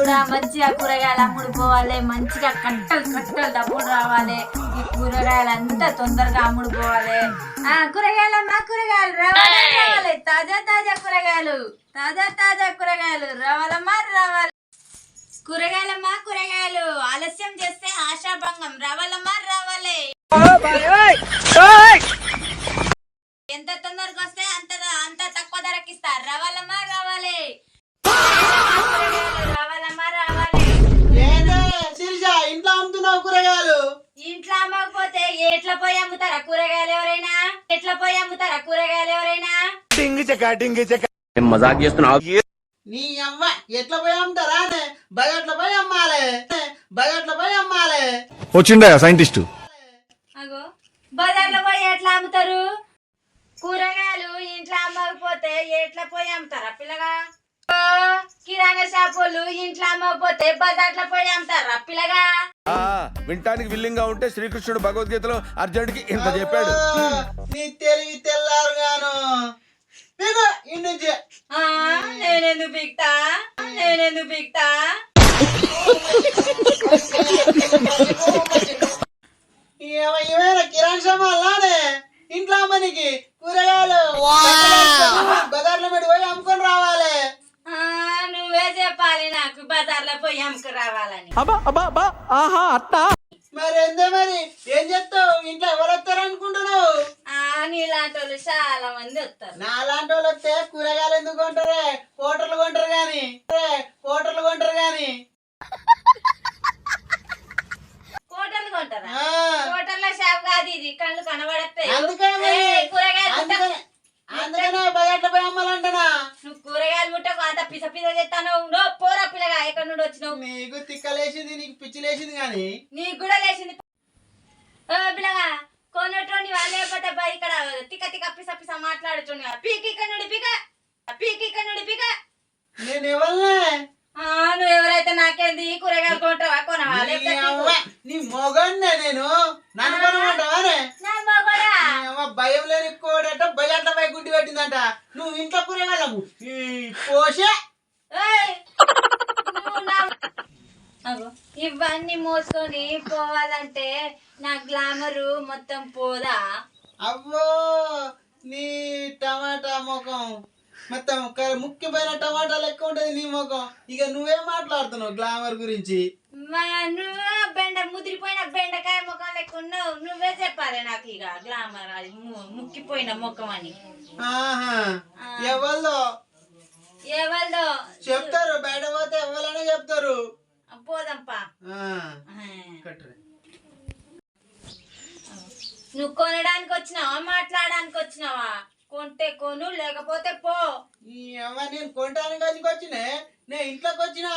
దేవుడా మంచిగా కూరగాయలు అమ్ముడు పోవాలి, మంచిగా కట్టలు కట్టలు డబ్బులు రావాలి, ఈ కూరగాయలు అంతా తొందరగా అమ్ముడు పోవాలి. కూరగాయలమ్మా కూరగాయలు రావాలి రావాలి, తాజా తాజా కూరగాయలు, తాజా తాజా కూరగాయలు రావాలమ్మా రావాలి. కూరగాయలమ్మా కూరగాయలు, ఆలస్యం చేస్తే ఆశాభంగం, రావాలమ్మా రావాలి. ఎంత తొందరగా వస్తే అంత తక్కువ ధరకి ఇస్తారు, రావాలమ్మా రావాలి. రావాలమ్మా రావాలి. ఇంట్లో అమ్ముతున్నావు కూరగాయలు? ఇంట్లో అమ్మకపోతే ఎట్లా పోయి అమ్ముతారా కూరగాయలు ఎవరైనా? ఎట్లా పోయి అమ్ముతారా కూరగాయలు ఎవరైనా? మజాక్ చేస్తున్నావు. నీ అమ్మ ఎట్లా పోయి అమ్ముతారా? బయట్లో పోయి అమ్మాలి, బయట్లో పోయి అమ్మాలి. వచ్చిండా సైంటిస్ట్? అగో బజార్లో పోయి ఎట్లా అమ్ముతారు కూరగాయలు? ఇంట్లో అమ్మకపోతే ఎట్లా పోయి అమ్ముతారా పిల్లగా? కిరాణా షాపులు ఇంట్లో అమ్మకపోతే బజార్లో పోయి అమ్ముతారా పిల్లగా? వింటానికి విల్లింగ్ గా ఉంటే శ్రీకృష్ణుడు భగవద్గీతలో అర్జునుడికి ఇంత చెప్పాడు. నీ తెలివి తెల్లారు గాను నేనెందుకు బిక్తా, నేనెందుకు బిక్తా? ఏమైనా కిరాణా షాపులానే ఇంట్లో అమ్మనికి కూరగాయలు బజార్లో పెట్టి పోయి అమ్ముకొని రావాలి. నువ్వే చెప్పాలి నాకు బజార్లో పోయి అమ్ముకు రావాలని. మరి ఎందే మరి ఏం చెప్తావు? ఇంట్లో ఎవరు వస్తారు అనుకుంటున్నావు? నీలాంటి వాళ్ళు చాలా మంది వస్తారు. నాలాంటి వాళ్ళు వస్తే కూరగాయలు ఎందుకు కొంటారే? కోటర్లు కొంటారు గాని, కోటర్లు కొంటారు గాని. హోటల్ కొంటారా? హోటల్లో షాప్ కాదు ఇది, కళ్ళు కనబడతాయి. అందుకనే బయట పోయి అమ్మాలంటనా? నువ్వు కూరగాయలు ముట్టకు, అంత పిస పిస చేస్తాను. నో పోరా పిల్లగా, ఎక్కడి నుండి వచ్చినావు? నీకు తిక్కలేసింది, నీకు పిచ్చి లేచింది గాని నీకు కూడా లేచింది పిల్లగా. కొన్నటువంటి వాళ్ళు లేకపోతే ఇక్కడ తిక్క తిక్క పిస పిస మాట్లాడుచుండ. పీకి ఇక్కడ నుండి పీక, పీకి ఇక్కడ నుండి పీక. నేను ఎవరినే? నువ్వు ఎవరైతే నాకేంది? కూరగాయలు కొంటావా కొనవా? నీ మొగన్నే నేను, నన్ను కొనమంటావానే? భయం లేని కోడట బయట పై గుడ్డి పెట్టిందంట. నువ్వు ఇంట్లో కూరగాయలు పోసే ఇవన్నీ మోసుకొని పోవాలంటే నా గ్లామరు మొత్తం పోదా? అవ్వో నీ టమాటా ముఖం మొత్తం ముఖ్యమైన టమాటా లెక్క ఉంటది నీ ముఖం. ఇక నువ్వే మాట్లాడుతున్నావు గ్లామర్ గురించి? నువ్వు బెండ ముదిరిపోయిన బెండకాయ ముఖం లెక్క ఉన్నావు. నువ్వే చెప్పాలి నాకు ఇక గ్లామర్ అది ముక్కిపోయిన ముఖం అని. ఎవరిదో ఎవరిదో చెప్తారు, బయట పోతే ఎవరైనా చెప్తారు. పోదంపా. నువ్వు కొనడానికి వచ్చినావా మాట్లాడడానికి వచ్చినావా? కొంటే కొను, లేకపోతే పో. నేను కొనడానికి వచ్చినే, నేను ఇంట్లోకి వచ్చినా.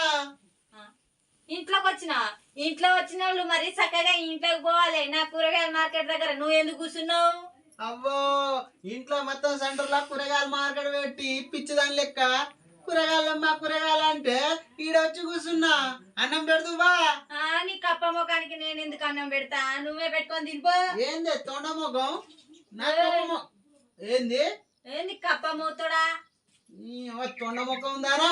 ఇంట్లోకి వచ్చినా? ఇంట్లో వచ్చిన వాళ్ళు మరి చక్కగా ఇంట్లోకి పోవాలి. నా కూరగాయల మార్కెట్ దగ్గర నువ్వు ఎందుకు కూర్చున్నావు? అవ్వో ఇంట్లో మొత్తం సెంటర్ లో కూరగాయల మార్కెట్ పెట్టి పిచ్చిదాని లెక్క కూరగాయలమ్మా కూరగాయలు అంటే ఈడొచ్చి కూర్చున్నా. అన్నం పెడుతువా? నీ కప్ప ముఖానికి నేను ఎందుకు అన్నం పెడతా? నువ్వే పెట్టుకొని తినిపో. ఏంది తొండ ముఖం? ఏంది ఏంది కప్ప మూతుడా? తొండ ముఖం ఉందానా?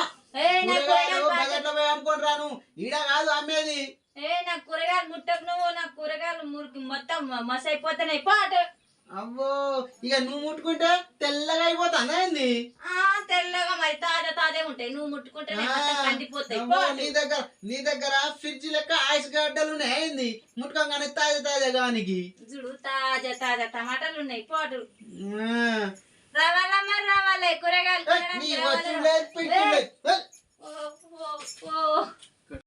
బజార్లో పోయి అమ్ముకొని రాను, ఈడ కాదు అమ్మేది. నా కూరగాయలు ముట్టకు నువ్వు. నా కూరగాయలు మురికి మొత్తం మస్ అయిపోతున్నాయి. పాటు అవ్వో ఇక నువ్వు ముట్టుకుంటే తెల్లగా అయిపోతానా? ఏంది తెల్లగా మరి తాజా తాజా ఉంటాయి. నువ్వు ముట్టుకుంటే కందిపోతాయి. నీ దగ్గర ఫ్రిడ్జ్ లెక్క ఐస్ గడ్డలు ఉన్నాయి. ఏంది ముట్టుకోగానే తాజా తాజా గానికి చూడు, తాజా తాజా టమాటాలు ఉన్నాయి. పాటు రావాలమ్మా రావాలి కూరగాయలు.